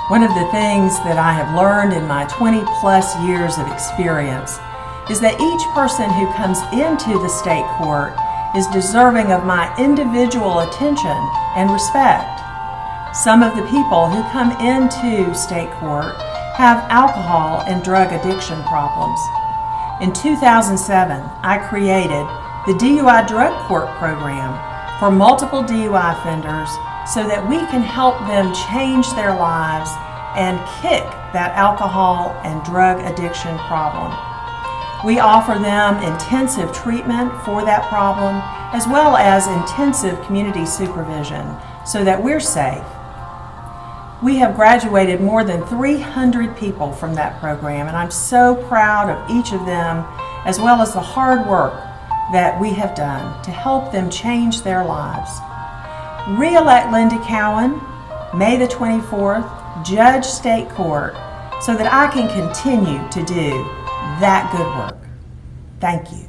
One of the things that I have learned in my 20-plus years of experience is that each person who comes into the state court is deserving of my individual attention and respect. Some of the people who come into state court have alcohol and drug addiction problems. In 2007, I created the DUI Drug Court Program for multiple DUI offenders so that we can help them change their lives and kick that alcohol and drug addiction problem. We offer them intensive treatment for that problem as well as intensive community supervision so that we're safe. We have graduated more than 300 people from that program, and I'm so proud of each of them as well as the hard work that we have done to help them change their lives. Re-elect Linda Cowan, May the 24th, Judge State Court, so that I can continue to do that good work. Thank you.